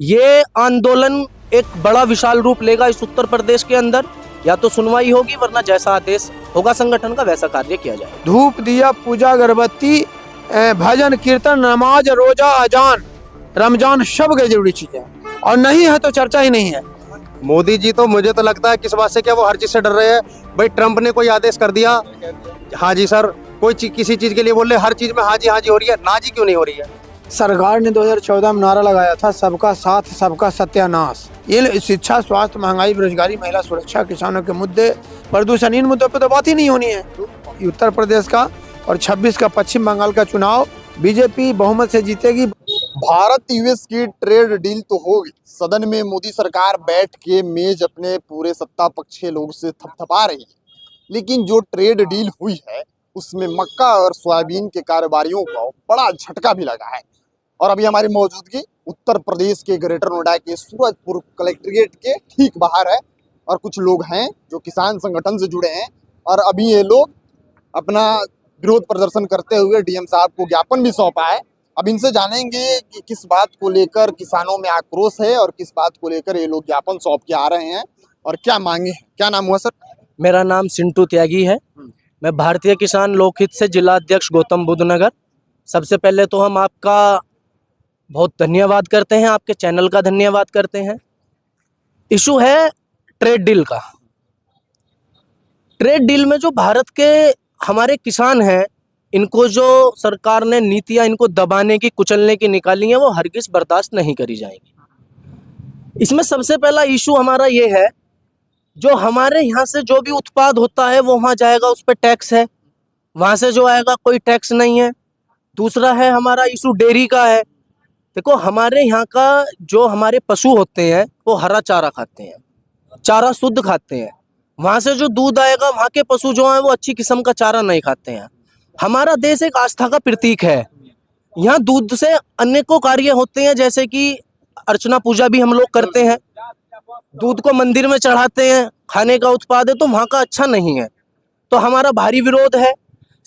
ये आंदोलन एक बड़ा विशाल रूप लेगा इस उत्तर प्रदेश के अंदर। या तो सुनवाई होगी, वरना जैसा आदेश होगा संगठन का वैसा कार्य किया जाएगा। धूप दिया, पूजा, अगरबत्ती, भजन कीर्तन, नमाज, रोजा, अजान, रमजान सब के जरूरी चीजें हैं, और नहीं है तो चर्चा ही नहीं है। मोदी जी तो मुझे तो लगता है किस बात से, क्या वो हर चीज से डर रहे हैं। भाई ट्रम्प ने कोई आदेश कर दिया, हाँ जी सर, कोई किसी चीज के लिए बोल रहे, हर चीज में हाँ जी हो रही है, ना जी क्यों नहीं हो रही है। सरकार ने 2014 में नारा लगाया था, सबका साथ सबका सत्यानाश। ये शिक्षा, स्वास्थ्य, महंगाई, बेरोजगारी, महिला सुरक्षा, किसानों के मुद्दे, प्रदूषण, इन मुद्दों पे तो बात ही नहीं होनी है। उत्तर प्रदेश का और 26 का पश्चिम बंगाल का चुनाव बीजेपी बहुमत से जीतेगी। भारत यूएस की ट्रेड डील तो होगी, सदन में मोदी सरकार बैठ के मेज अपने पूरे सत्ता पक्ष के लोग से थपथपा रही है, लेकिन जो ट्रेड डील हुई है उसमें मक्का और सोयाबीन के कारोबारियों को बड़ा झटका भी लगा है। और अभी हमारी मौजूदगी उत्तर प्रदेश के ग्रेटर नोएडा के सूरजपुर कलेक्ट्रेट के ठीक बाहर है, और कुछ लोग हैं जो किसान संगठन से जुड़े हैं, और अभी ये लोग अपना विरोध प्रदर्शन करते हुए डीएम साहब को ज्ञापन भी सौंपा है। अब इनसे जानेंगे कि किस बात को लेकर किसानों में आक्रोश है और किस बात को लेकर ये लोग ज्ञापन सौंप के आ रहे हैं और क्या मांगे हैं। क्या नाम हुआ सर? मेरा नाम सिंटू त्यागी है। मैं भारतीय किसान लोकहित से जिला अध्यक्ष गौतम बुद्ध नगर। सबसे पहले तो हम आपका बहुत धन्यवाद करते हैं, आपके चैनल का धन्यवाद करते हैं। इशू है ट्रेड डील का। ट्रेड डील में जो भारत के हमारे किसान हैं, इनको जो सरकार ने नीतियां इनको दबाने की, कुचलने की निकाली हैं, वो हरगिज बर्दाश्त नहीं करी जाएंगी। इसमें सबसे पहला इशू हमारा ये है, जो हमारे यहाँ से जो भी उत्पाद होता है वो वहाँ जाएगा, उस पर टैक्स है, वहाँ से जो आएगा कोई टैक्स नहीं है। दूसरा है हमारा इशू डेयरी का है। देखो, हमारे यहाँ का जो हमारे पशु होते हैं वो हरा चारा खाते हैं, चारा शुद्ध खाते हैं। वहाँ से जो दूध आएगा, वहाँ के पशु जो हैं वो अच्छी किस्म का चारा नहीं खाते हैं। हमारा देश एक आस्था का प्रतीक है। यहाँ दूध से अनेकों कार्य होते हैं, जैसे कि अर्चना पूजा भी हम लोग करते हैं, दूध को मंदिर में चढ़ाते हैं, खाने का उत्पाद है, तो वहाँ का अच्छा नहीं है। तो हमारा भारी विरोध है।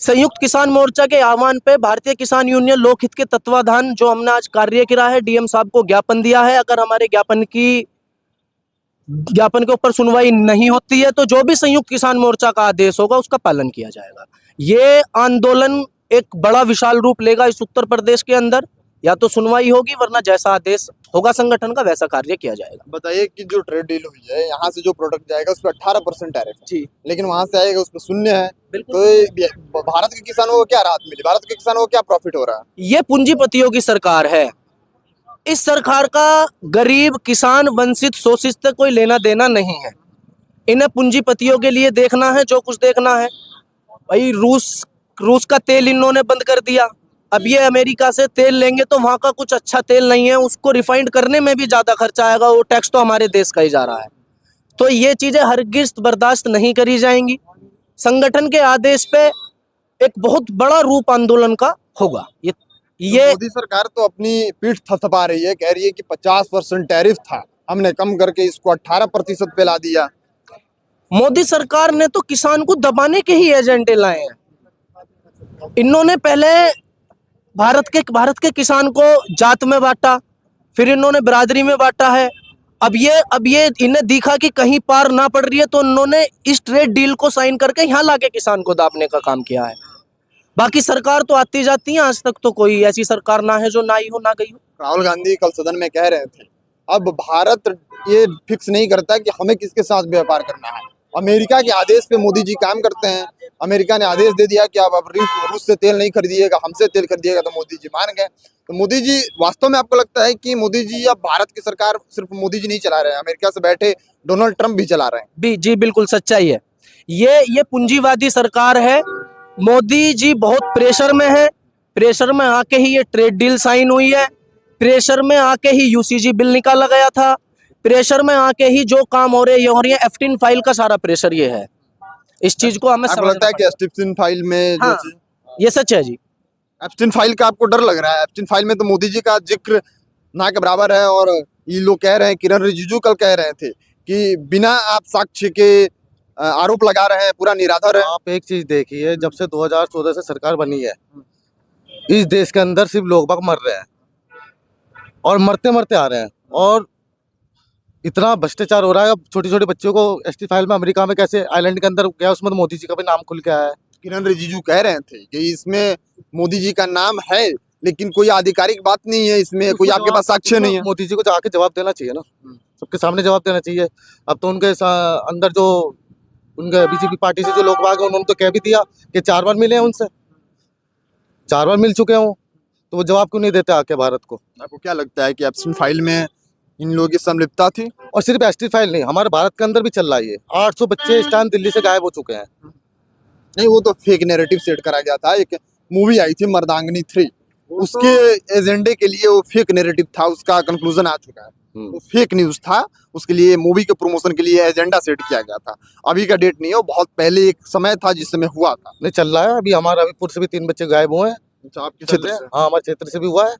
संयुक्त किसान मोर्चा के आह्वान पे भारतीय किसान यूनियन लोकहित के तत्वाधान जो हमने आज कार्य किया है, डीएम साहब को ज्ञापन दिया है। अगर हमारे ज्ञापन के ऊपर सुनवाई नहीं होती है तो जो भी संयुक्त किसान मोर्चा का आदेश होगा उसका पालन किया जाएगा। ये आंदोलन एक बड़ा विशाल रूप लेगा इस उत्तर प्रदेश के अंदर। या तो सुनवाई होगी, वरना जैसा आदेश होगा संगठन का वैसा कार्य किया जाएगा। बताइए कि जो ट्रेड डील हुई है, यहाँ से जो प्रोडक्ट जाएगा उस पर 18% टैरिफ जी, लेकिन वहाँ से आएगा उस पर शून्य है। बिल्कुल। तो भारत के किसानों को क्या राहत मिली, भारत के किसानों को क्या प्रॉफिट हो रहा है? ये पूंजीपतियों की सरकार है। इस सरकार का गरीब, किसान, वंचित, शोषित से कोई लेना देना नहीं है। इन्हें पूंजीपतियों के लिए देखना है जो कुछ देखना है। भाई रूस का तेल इन्होंने बंद कर दिया। अब ये अमेरिका से तेल लेंगे तो वहाँ का कुछ अच्छा तेल नहीं है, उसको रिफाइंड करने में भी ज़्यादा खर्चा आएगा, वो टैक्स तो हमारे देश का ही जा रहा है। तो ये चीज़ें हरगिज़ बर्दाश्त नहीं करी जाएंगी। संगठन के आदेश पे एक बहुत बड़ा रूप आंदोलन का होगा। ये मोदी सरकार तो अपनी पीठ थपथपा रही है, कह रही है कि 50% टैरिफ था, हमने कम करके इसको 18% पे ला दिया। मोदी सरकार ने तो किसान को दबाने के ही एजेंडे लाए हैं। इन्होंने पहले भारत के किसान को जात में बांटा, फिर इन्होंने बिरादरी में बांटा है। अब ये इन्हें दिखा कि कहीं पार ना पड़ रही है, तो इन्होंने इस ट्रेड डील को साइन करके यहाँ लाके किसान को दाबने का काम किया है। बाकी सरकार तो आती जाती है, आज तक तो कोई ऐसी सरकार ना है जो ना आई हो ना गई हो। राहुल गांधी कल सदन में कह रहे थे, अब भारत ये फिक्स नहीं करता कि हमें किसके साथ व्यापार करना है। अमेरिका के आदेश पे मोदी जी काम करते हैं। अमेरिका ने आदेश दे दिया कि अब रूस से तेल नहीं खरीदिएगा, हमसे तेल खरीदिएगा, तो मोदी जी मान गए। तो मोदी जी, वास्तव में आपको लगता है कि मोदी जी अब भारत की सरकार सिर्फ मोदी जी नहीं चला रहे हैं, अमेरिका से बैठे डोनाल्ड ट्रंप भी चला रहे हैं? जी, बिल्कुल सच्चाई है। ये पूंजीवादी सरकार है। मोदी जी बहुत प्रेशर में है। प्रेशर में आके ही ये ट्रेड डील साइन हुई है। प्रेशर में आके ही यूसीजी बिल निकाला गया था। प्रेशर में आके ही जो काम हो रहे हैं, एफ्टीन फाइल का सारा प्रेशर ये है। इस चीज को हमें आपको लगता है कि एप्स्टीन फाइल में जो चीज, ये सच है जी। एप्स्टीन फाइल का आपको डर लग रहा है? एप्स्टीन फाइल में तो मोदी जी का जिक्र ना के बराबर है, और ये लोग कह रहे हैं, किरण रिजिजू कल कह रहे थे कि बिना आप साक्ष्य के आरोप लगा रहे हैं, पूरा निराधार है। आप एक चीज देखिए, जब से 2014 से सरकार बनी है, इस देश के अंदर सिर्फ लोग बाग मर रहे हैं और मरते मरते आ रहे हैं। और इतना भ्रष्टाचार हो रहा है। अब छोटी छोटी बच्चों को एसटी फाइल में अमेरिका में कैसे आइलैंड के अंदर गया, उसमें तो मोदी जी का भी नाम खुल के आया है। किरण रिजिजू कह रहे थे कि इसमें मोदी जी का नाम है, लेकिन कोई आधिकारिक बात नहीं है, इसमें कोई आपके पास साक्ष्य नहीं है। मोदी जी को जाके जवाब देना चाहिए ना, सबके सामने जवाब देना चाहिए। अब तो उनके अंदर जो उनके बीजेपी पार्टी से जो लोग भागे उन्होंने तो कह भी दिया कि 4 बार मिले हैं उनसे, 4 बार मिल चुके हों, तो वो जवाब क्यों नहीं देते आके भारत को। आपको क्या लगता है कि एप्सिन फाइल में इन लोगों की संलिप्तता थी? और सिर्फ एसटी फाइल नहीं, हमारे भारत के अंदर भी चल रहा है ये। 800 बच्चे इस टाइम दिल्ली से गायब हो चुके हैं। नहीं, वो तो फेक नैरेटिव सेट करा गया था। एक मूवी आई थी मर्दांगनी 3, उसके एजेंडे के लिए वो फेक नैरेटिव था, उसका कंक्लूजन आ चुका है। वो फेक न्यूज था, उसके लिए मूवी के प्रमोशन के लिए एजेंडा सेट किया गया था। अभी का डेट नहीं है, वो बहुत पहले एक समय था जिस समय हुआ था। नहीं चल रहा है अभी। हमारे अभीपुर से भी 3 बच्चे गायब हुए हैं। अच्छा, आपके चल क्षेत्र रहे से? हैं। हाँ, हमारे क्षेत्र से भी हुआ है,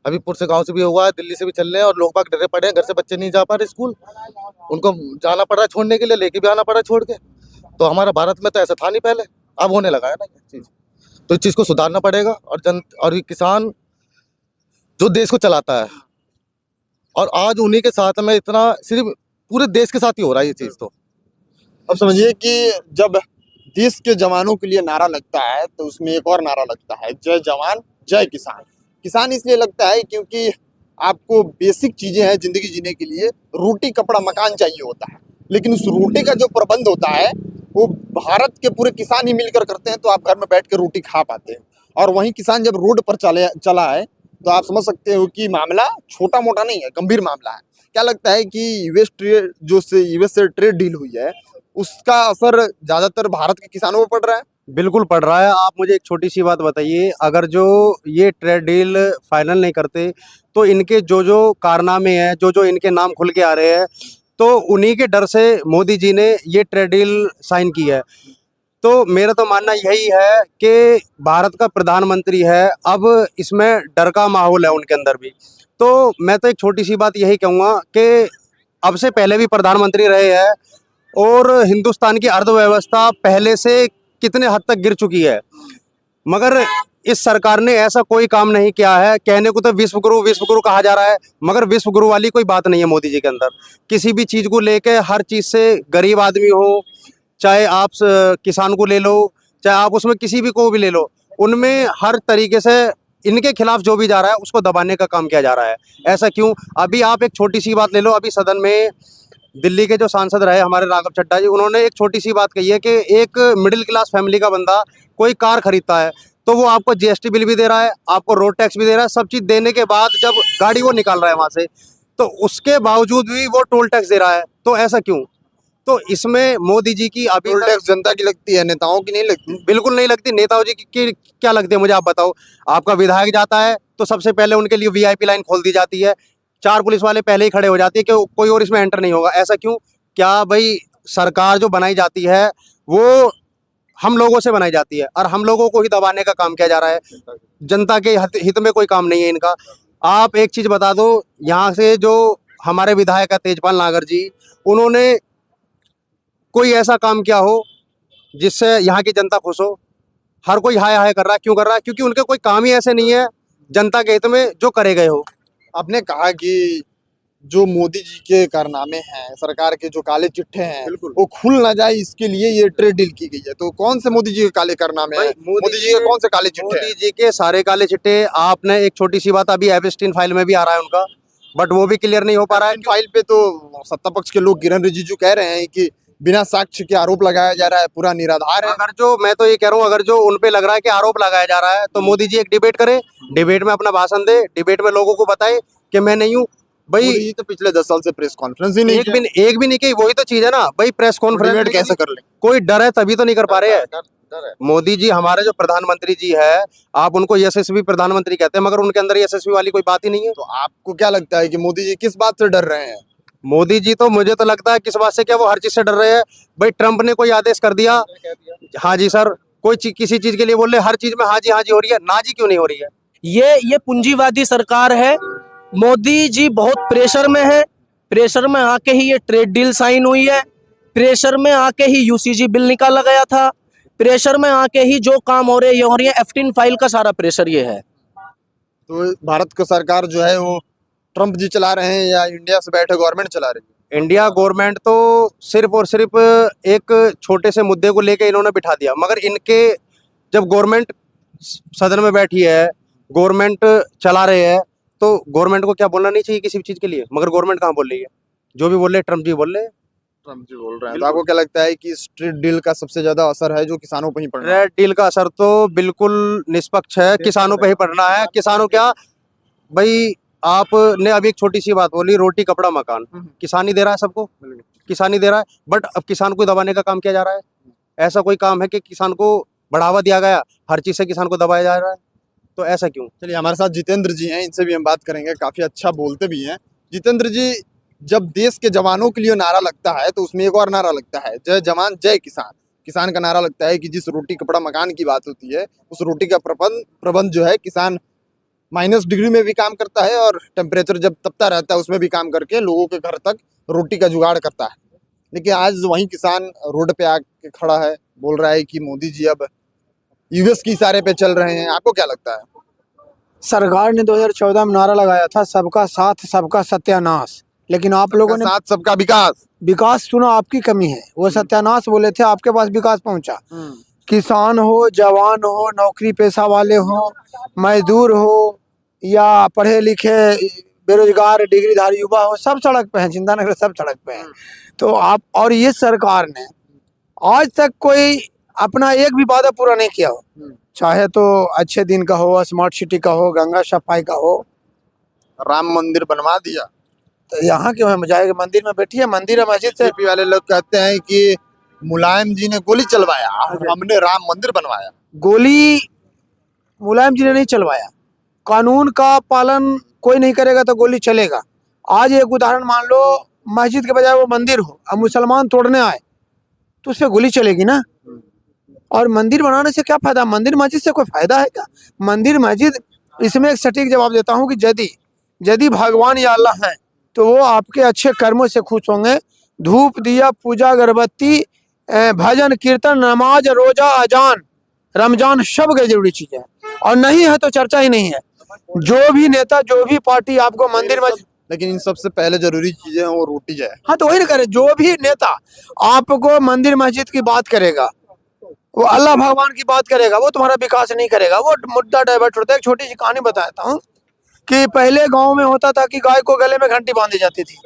अभीपुर से गांव से भी हुआ है, दिल्ली से भी चल रहे हैं। और लोग बाग डरे पड़े हैं, घर से बच्चे नहीं जा पा रहे स्कूल, उनको जाना पड़ रहा है छोड़ने के लिए, लेके भी आना पड़ा छोड़ के। तो हमारा भारत में तो ऐसा था नहीं पहले, अब होने लगा है ना ये चीज। तो इस चीज को सुधारना पड़ेगा। और ये किसान जो देश को चलाता है, और आज उन्हीं के साथ में इतना सिर्फ पूरे देश के साथ ही हो रहा है ये चीज। तो अब समझिए कि जब देश के जवानों के लिए नारा लगता है तो उसमें एक और नारा लगता है, जय जवान जय किसान। किसान इसलिए लगता है क्योंकि आपको बेसिक चीजें हैं जिंदगी जीने के लिए, रोटी कपड़ा मकान चाहिए होता है, लेकिन उस रोटी का जो प्रबंध होता है वो भारत के पूरे किसान ही मिलकर करते हैं, तो आप घर में बैठ के रोटी खा पाते हैं। और वहीं किसान जब रोड पर चला है तो आप समझ सकते हो कि मामला छोटा मोटा नहीं है, गंभीर मामला है। क्या लगता है कि यूएस से ट्रेड डील हुई है, उसका असर ज्यादातर भारत के किसानों पर पड़ रहा है? बिल्कुल पड़ रहा है। आप मुझे एक छोटी सी बात बताइए, अगर जो ये ट्रेड डील फाइनल नहीं करते तो इनके जो जो कारनामे हैं, जो जो इनके नाम खुल के आ रहे हैं, तो उन्हीं के डर से मोदी जी ने ये ट्रेड डील साइन की है। तो मेरा तो मानना यही है कि भारत का प्रधानमंत्री है, अब इसमें डर का माहौल है उनके अंदर भी। तो मैं तो एक छोटी सी बात यही कहूँगा कि अब से पहले भी प्रधानमंत्री रहे हैं और हिंदुस्तान की अर्थव्यवस्था पहले से कितने हद तक गिर चुकी है, मगर इस सरकार ने ऐसा कोई काम नहीं किया है। कहने को तो विश्व गुरु कहा जा रहा है, मगर विश्व गुरु वाली कोई बात नहीं है मोदी जी के अंदर। किसी भी चीज़ को लेके, हर चीज़ से गरीब आदमी हो, चाहे आप किसान को ले लो, चाहे आप उसमें किसी भी को भी ले लो, उनमें हर तरीके से इनके खिलाफ जो भी जा रहा है उसको दबाने का काम किया जा रहा है। ऐसा क्यों? अभी आप एक छोटी सी बात ले लो, अभी सदन में दिल्ली के जो सांसद रहे हमारे राघव चड्ढा जी, उन्होंने एक छोटी सी बात कही है कि एक मिडिल क्लास फैमिली का बंदा कोई कार खरीदता है तो वो आपको जीएसटी बिल भी दे रहा है, आपको रोड टैक्स भी दे रहा है, सब चीज़ देने के बाद जब गाड़ी वो निकाल रहा है वहाँ से, तो उसके बावजूद भी वो टोल टैक्स दे रहा है। तो ऐसा क्यों? तो इसमें मोदी जी की अभी टोल टैक्स जनता की लगती है, नेताओं की नहीं लगती। बिल्कुल नहीं लगती। नेताओं जी की क्या लगती है मुझे आप बताओ। आपका विधायक जाता है तो सबसे पहले उनके लिए वीआईपी लाइन खोल दी जाती है, 4 पुलिस वाले पहले ही खड़े हो जाती है कि कोई और इसमें एंटर नहीं होगा। ऐसा क्यों? क्या भाई सरकार जो बनाई जाती है वो हम लोगों से बनाई जाती है और हम लोगों को ही दबाने का काम किया जा रहा है। जनता के हित में कोई काम नहीं है इनका। आप एक चीज बता दो, यहाँ से जो हमारे विधायक है तेजपाल नागर जी, उन्होंने कोई ऐसा काम किया हो जिससे यहाँ की जनता खुश हो? हर कोई हाय हाय कर रहा है। क्यों कर रहा है? क्योंकि उनके कोई काम ही ऐसे नहीं है जनता के हित में जो करे गए हो। आपने कहा कि जो मोदी जी के कारनामे हैं, सरकार के जो काले चिट्ठे हैं, वो खुल ना जाए इसके लिए ये ट्रेड डील की गई है। तो कौन से मोदी जी के काले कारनामे हैं? मोदी जी के कौन से काले चिट्ठे हैं? मोदी जी के सारे काले चिट्टे। आपने एक छोटी सी बात, अभी एप्स्टीन फाइल में भी आ रहा है उनका, बट वो भी क्लियर नहीं हो पा रहा है। फाइल पे तो सत्ता पक्ष के लोग, किरण रिजिजू कह रहे हैं कि बिना साक्ष्य के आरोप लगाया जा रहा है, पूरा निराधार है। अगर जो, मैं तो ये कह रहा हूँ, अगर जो उन पे लग रहा है कि आरोप लगाया जा रहा है तो मोदी जी एक डिबेट करे, डिबेट में अपना भाषण दे, डिबेट में लोगों को बताए कि मैं नहीं हूँ भाई। मोदी जी तो पिछले 10 साल से प्रेस कॉन्फ्रेंस ही नहीं एक भी नहीं की। वही तो चीज है ना भाई, प्रेस कॉन्फ्रेंस कैसे कर ले? कोई डर है तभी तो नहीं कर पा रहे हैं। मोदी जी हमारे जो प्रधानमंत्री जी है, आप उनको यशस्वी प्रधानमंत्री कहते हैं, मगर उनके अंदर यशस्वी वाली कोई बात ही नहीं है। तो आपको क्या लगता है कि मोदी जी किस बात से डर रहे हैं? मोदी जी तो, मुझे तो लगता है किस बात से, क्या वो हर चीज से डर रहे हैं। भाई ट्रंप ने कोई आदेश कर दिया, हाँ जी सर, कोई किसी चीज के लिए बोल रहे, हर चीज में हाँ जी हो रही है, ना जी क्यों नहीं हो रही है? ये पूंजीवादी सरकार है। मोदी जी बहुत प्रेशर में है। प्रेशर में आके ही ये ट्रेड डील साइन हुई है। प्रेशर में आके ही यूसीजी बिल निकाला गया था। प्रेशर में आके ही जो काम हो रहे ये हो रही है। एप्स्टीन फाइल का सारा प्रेशर ये है। तो भारत का सरकार जो है वो ट्रम्प जी चला रहे हैं या इंडिया से बैठे गवर्नमेंट चला रही है? इंडिया गवर्नमेंट तो सिर्फ और सिर्फ एक छोटे से मुद्दे को लेके इन्होंने बिठा दिया, मगर इनके जब गवर्नमेंट सदन में बैठी है, गवर्नमेंट चला रहे हैं, तो गवर्नमेंट को क्या बोलना नहीं चाहिए किसी भी चीज के लिए? मगर गवर्नमेंट कहाँ बोल रही है? जो भी बोल रहे हैं ट्रम्प जी बोल रहे हैं। ट्रम्प जी बोल रहे हैं। तो आपको क्या लगता है कि इस ट्रेड डील का सबसे ज्यादा असर है जो किसानों पर ही पड़ रहा है? रेड डील का असर तो बिल्कुल निष्पक्ष है, किसानों पे ही पड़ना है। किसानों क्या भाई, आपने अभी एक छोटी सी बात बोली, रोटी कपड़ा मकान, किसान ही दे रहा है सबको, किसान ही दे रहा है। बट अब किसान को दबाने का काम किया जा रहा है। ऐसा कोई काम है कि किसान को बढ़ावा दिया गया? हर चीज से किसान को दबाया जा रहा है, तो ऐसा क्यों? चलिए, हमारे साथ जितेंद्र जी हैं, इनसे भी हम बात करेंगे। काफी अच्छा बोलते भी हैं जितेंद्र जी। जब देश के जवानों के लिए नारा लगता है तो उसमें एक और नारा लगता है, जय जवान जय किसान। किसान का नारा लगता है कि जिस रोटी कपड़ा मकान की बात होती है, उस रोटी का प्रबंध जो है किसान माइनस डिग्री में भी काम करता है और टेम्परेचर जब तपता रहता है उसमें भी काम करके लोगों के घर तक रोटी का जुगाड़ करता है। लेकिन आज वही किसान रोड पे आके खड़ा है, बोल रहा है कि मोदी जी अब यूएस के इशारे पे चल रहे हैं। आपको क्या लगता है? सरकार ने 2014 में नारा लगाया था सबका साथ सबका सत्यानाश, लेकिन आप लोगों ने साथ सबका विकास। विकास सुना, आपकी कमी है। वो सत्यानाश बोले थे, आपके पास विकास पहुंचा। किसान हो, जवान हो, नौकरी पेशा वाले हो, मजदूर हो या पढ़े लिखे बेरोजगार डिग्रीधारी युवा हो, सब सड़क पे हैं। चिंता न करें, सब सड़क पे हैं। तो आप और ये सरकार ने आज तक कोई अपना एक भी वादा पूरा नहीं किया हो, चाहे तो अच्छे दिन का हो, स्मार्ट सिटी का हो, गंगा सफाई का हो। राम मंदिर बनवा दिया, तो यहाँ क्यों है? जाएगा मंदिर में बैठिए, मंदिर है मस्जिद से। बीजेपी वाले लोग कहते हैं कि मुलायम जी ने गोली चलवाया, हमने राम मंदिर बनवाया। गोली मुलायम जी ने नहीं चलवाया। कानून का पालन कोई नहीं करेगा तो गोली चलेगा। आज एक उदाहरण मान लो, मस्जिद के बजाय वो मंदिर हो, अब मुसलमान तोड़ने आए तो उस पर गोली चलेगी ना। और मंदिर बनाने से क्या फायदा? मंदिर मस्जिद से कोई फायदा है क्या? मंदिर मस्जिद, इसमें एक सटीक जवाब देता हूँ कि यदि भगवान या अल्लाह है तो वो आपके अच्छे कर्मों से खुश होंगे। धूप दिया, पूजा, अगरबत्ती, भजन कीर्तन, नमाज, रोजा, अजान, रमजान सब गए जरूरी चीजें हैं। और नहीं है तो चर्चा ही नहीं है। जो भी नेता, जो भी पार्टी आपको मंदिर मस्जिद, लेकिन इन सबसे पहले जरूरी चीजें हैं वो रोटी है। हाँ तो वही ना करे। जो भी नेता आपको मंदिर मस्जिद की बात करेगा, वो अल्लाह भगवान की बात करेगा, वो तुम्हारा विकास नहीं करेगा, वो मुद्दा डाइवर्ट होता है। एक छोटी सी कहानी बताता हूँ कि पहले गांव में होता था कि गाय को गले में घंटी बांधी जाती थी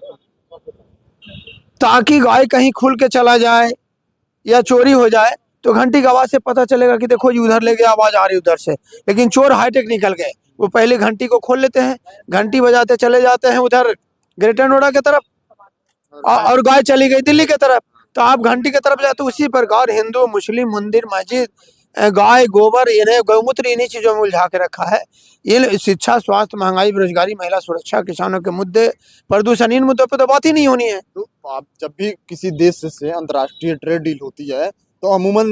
ताकि गाय कहीं खुल के चला जाए या चोरी हो जाए तो घंटी की आवाज से पता चलेगा कि देखो जी उधर ले गया, आवाज आ रही उधर से। लेकिन चोर हाईटेक निकल गए, वो पहले घंटी को खोल लेते हैं, घंटी बजाते चले जाते हैं उधर ग्रेटर नोएडा की तरफ, और गाय चली गई दिल्ली की तरफ। तो आप घंटी की तरफ जाते। उसी प्रकार हिंदू, मुस्लिम, मंदिर, मस्जिद, गाय, गोबर, इन्हें गौमूत्र, इन्हीं चीजों में उलझा के रखा है। ये शिक्षा, स्वास्थ्य, महंगाई, बेरोजगारी, महिला सुरक्षा, किसानों के मुद्दे, प्रदूषण, इन मुद्दों पे तो बात ही नहीं होनी है। तो आप जब भी किसी देश से अंतर्राष्ट्रीय ट्रेड डील होती है तो अमूमन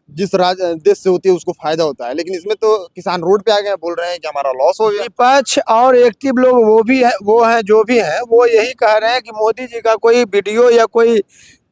जिस देश से होती है उसको फायदा होता है, लेकिन इसमें तो किसान रोड पे आ गए, बोल रहे हैं कि हमारा लॉस हो गया। विपक्ष और एक्टिव लोग वो भी है, वो है जो भी है, वो यही कह रहे हैं कि मोदी जी का कोई वीडियो या कोई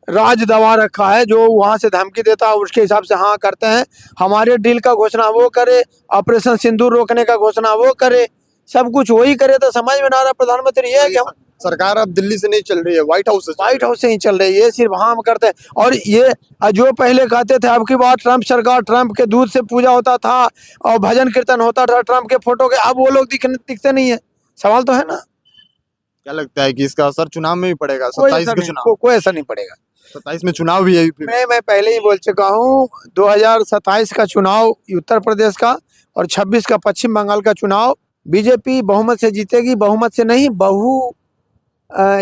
राज दबा रखा है जो वहां से धमकी देता है, उसके हिसाब से हाँ करते हैं। हमारे डील का घोषणा वो करे, ऑपरेशन सिंदूर रोकने का घोषणा वो करे, सब कुछ वही करे। तो समझ में ना आ रहा प्रधानमंत्री ये है कि सरकार अब दिल्ली से नहीं चल रही है, व्हाइट हाउस से ही चल रही है। ये सिर्फ हम करते हैं। और ये जो पहले कहते थे अब की बात ट्रम्प सरकार, ट्रम्प के दूध से पूजा होता था और भजन कीर्तन होता था ट्रम्प के फोटो के, अब वो लोग दिखते नहीं है। सवाल तो है ना। क्या लगता है कि इसका असर चुनाव में भी पड़ेगा? 27 के चुनाव, कोई असर नहीं पड़ेगा। 27 में चुनाव भी है। मैं पहले ही बोल चुका हूँ, 2027 का चुनाव उत्तर प्रदेश का और 26 का पश्चिम बंगाल का चुनाव बीजेपी बहुमत से जीतेगी। बहुमत से नहीं,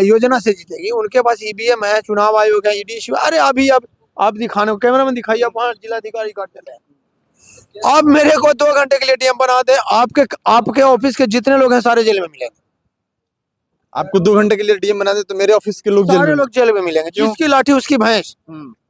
योजना से जीतेगी। उनके पास ईवीएम है, चुनाव आयोग है, ईडी। अरे अभी अब आप दिखाने को कैमरा में दिखाइए, आप वहाँ जिलाधिकारी काट देते हैं। अब मेरे को 2 घंटे के लिए डीएम बना दे, आपके ऑफिस के जितने लोग हैं सारे जेल में मिलेंगे। आपको 2 घंटे के लिए डीएम बना दे तो मेरे ऑफिस के लोग सारे लोग जेल में मिलेंगे। जिसकी लाठी उसकी भैंस,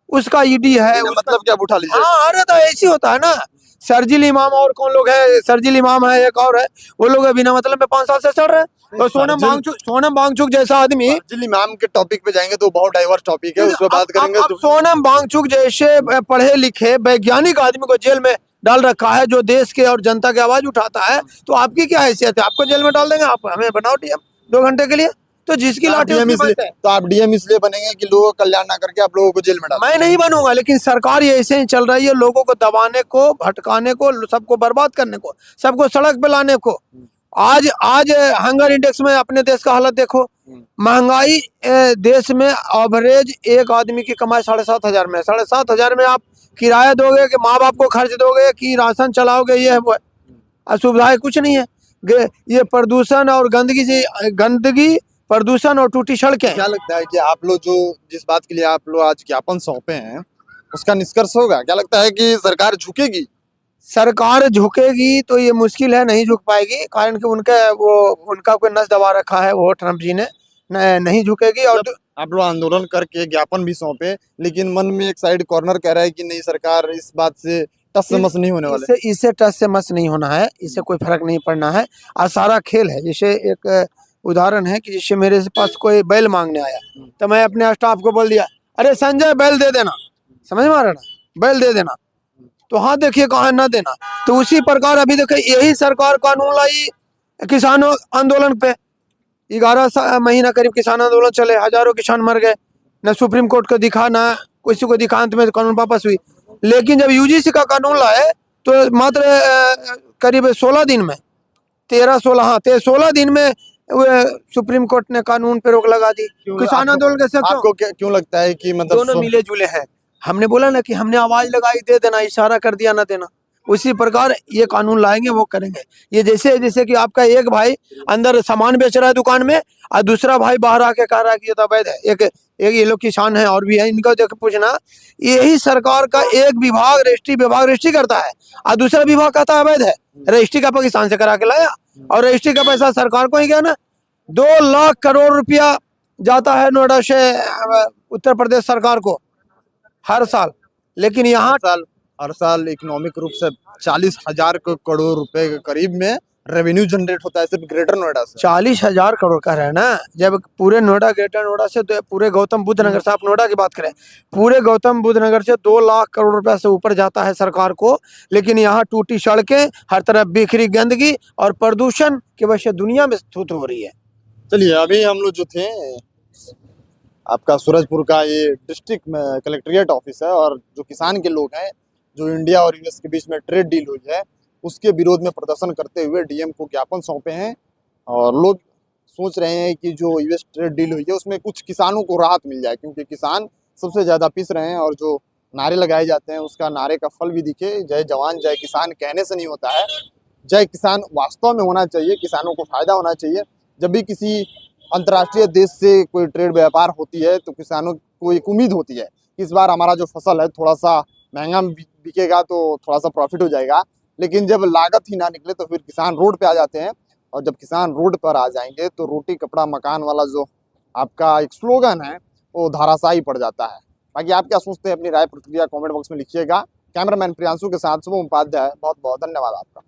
उसका ईडी है। मतलब क्या उठा लीजिए? हाँ, अरे तो ऐसी होता है ना। सरजील इमाम और कौन लोग है, सरजील इमाम है, एक और है, वो लोग बिना मतलब में 5 साल से चढ़ रहे हैं। तो सोनम वांगचुक जैसा आदमी, सरजील इमाम के टॉपिक पे जाएंगे तो बहुत डाइवर्स टॉपिक है, उस पर बात करेंगे। अब सोनम वांगचुक जैसे पढ़े लिखे वैज्ञानिक आदमी को जेल में डाल रखा है, जो देश के और जनता की आवाज उठाता है, तो आपकी क्या हैसियत है? आपको जेल में डाल देंगे? आप हमें बनाओ डीएम। 2 घंटे के लिए, तो जिसकी आप लाठी डीएम उसकी इसलिए बात है। तो आप डीएम इसलिए बनेंगे कि लोगों का कल्याण ना करके आप लोगों को जेल में डाल। मैं नहीं बनूंगा, लेकिन सरकार ये ऐसे ही चल रही है, लोगों को दबाने को, भटकाने को, सबको बर्बाद करने को, सबको सड़क पे लाने को। आज आज हंगर इंडेक्स में अपने देश का हालत देखो, महंगाई देश में एवरेज एक आदमी की कमाई 7,500 में, 7,500 में आप किराया दोगे कि माँ बाप को खर्च दोगे कि राशन चलाओगे, ये है वो है। असुविधाएं कुछ नहीं है। ये प्रदूषण और गंदगी प्रदूषण और टूटी सड़कें। क्या लगता है कि आप लोग जो जिस बात के लिए आप लोग आज ज्ञापन सौंपे हैं उसका निष्कर्ष होगा? क्या लगता है कि सरकार झुकेगी? सरकार झुकेगी तो ये मुश्किल है, नहीं झुक पाएगी, कारण कि उनका कोई नस दबा रखा है वो ट्रम्प जी ने, नहीं झुकेगी। और आप लोग आंदोलन करके ज्ञापन भी सौंपे, लेकिन मन में एक साइड कॉर्नर कह रहा है कि नहीं, सरकार इस बात से टस से मस नहीं होने वाले। इससे टस से मस नहीं होना है, इससे कोई फर्क नहीं पड़ना है। आज सारा खेल है। जैसे एक उदाहरण है कि जैसे मेरे पास कोई बैल मांगने आया, तो मैं अपने स्टाफ को बोल दिया, अरे संजय बैल दे देना, समझ में आ रहा ना, बैल दे देना, तो हाँ देखिए कहाँ ना देना। तो उसी प्रकार अभी देखिए यही सरकार कानून लाई किसानों आंदोलन पे, 11 महीना करीब किसान आंदोलन चले, हजारों किसान मर गए, न सुप्रीम कोर्ट को दिखा, ना किसी को दिखा, अंत में कानून वापस हुई। लेकिन जब यूजीसी का कानून लाए तो मात्र करीब 16 दिन में 16 दिन में सुप्रीम कोर्ट ने कानून पे रोक लगा दी किसान आंदोलन के। आपको क्यों लगता है कि मतलब दोनों मिले जुले हैं। हमने बोला ना कि हमने आवाज लगाई, दे देना, इशारा कर दिया, ना देना। उसी प्रकार ये कानून लाएंगे, वो करेंगे। ये जैसे कि आपका एक भाई अंदर सामान बेच रहा है दुकान में, और दूसरा भाई बाहर आके कह रहा है कि ये तो अवैध है। एक ये लोग किसान है और भी है, इनका देख पूछना, यही सरकार का एक विभाग रजिस्ट्री करता है और दूसरा विभाग कहता है अवैध है। रजिस्ट्री का पाकिस्तान से करा के लाया, और रजिस्ट्री का पैसा सरकार को ही गया ना। 2 लाख करोड़ रुपया जाता है नोएडा से उत्तर प्रदेश सरकार को हर साल, लेकिन यहाँ हर साल इकोनॉमिक रूप से 40,000 करोड़ रुपए के करीब में रेवेन्यू जनरेट होता है सिर्फ ग्रेटर नोएडा से। 40,000 करोड़ का है ना। जब पूरे नोएडा, ग्रेटर नोएडा से, तो पूरे गौतम बुद्ध नगर से, आप नोएडा की बात करें, पूरे गौतम बुद्ध नगर से 2 लाख करोड़ रुपया से ऊपर जाता है सरकार को। लेकिन यहाँ टूटी सड़कें, हर तरफ बिखरी गंदगी और प्रदूषण की वजह से दुनिया में थूथ हो रही है। चलिए, अभी हम लोग जो थे, आपका सूरजपुर का ये डिस्ट्रिक्ट में कलेक्ट्रेट ऑफिस है, और जो किसान के लोग हैं, जो इंडिया और यूएस के बीच में ट्रेड डील हुई है उसके विरोध में प्रदर्शन करते हुए डीएम को ज्ञापन सौंपे हैं। और लोग सोच रहे हैं कि जो यूएस ट्रेड डील हुई है उसमें कुछ किसानों को राहत मिल जाए, क्योंकि किसान सबसे ज़्यादा पिस रहे हैं। और जो नारे लगाए जाते हैं उसका नारे का फल भी दिखे। जय जवान जय किसान कहने से नहीं होता है, जय किसान वास्तव में होना चाहिए, किसानों को फायदा होना चाहिए। जब भी किसी अंतर्राष्ट्रीय देश से कोई ट्रेड व्यापार होती है तो किसानों को एक उम्मीद होती है कि इस बार हमारा जो फसल है थोड़ा सा महंगा बिकेगा तो थोड़ा सा प्रॉफिट हो जाएगा। लेकिन जब लागत ही ना निकले तो फिर किसान रोड पे आ जाते हैं, और जब किसान रोड पर आ जाएंगे तो रोटी कपड़ा मकान वाला जो आपका एक स्लोगन है वो धाराशाही पड़ जाता है। बाकी आप क्या सोचते हैं, अपनी राय प्रतिक्रिया कमेंट बॉक्स में लिखिएगा। कैमरामैन प्रियांशु के साथ शुभम उपाध्याय, बहुत बहुत धन्यवाद आपका।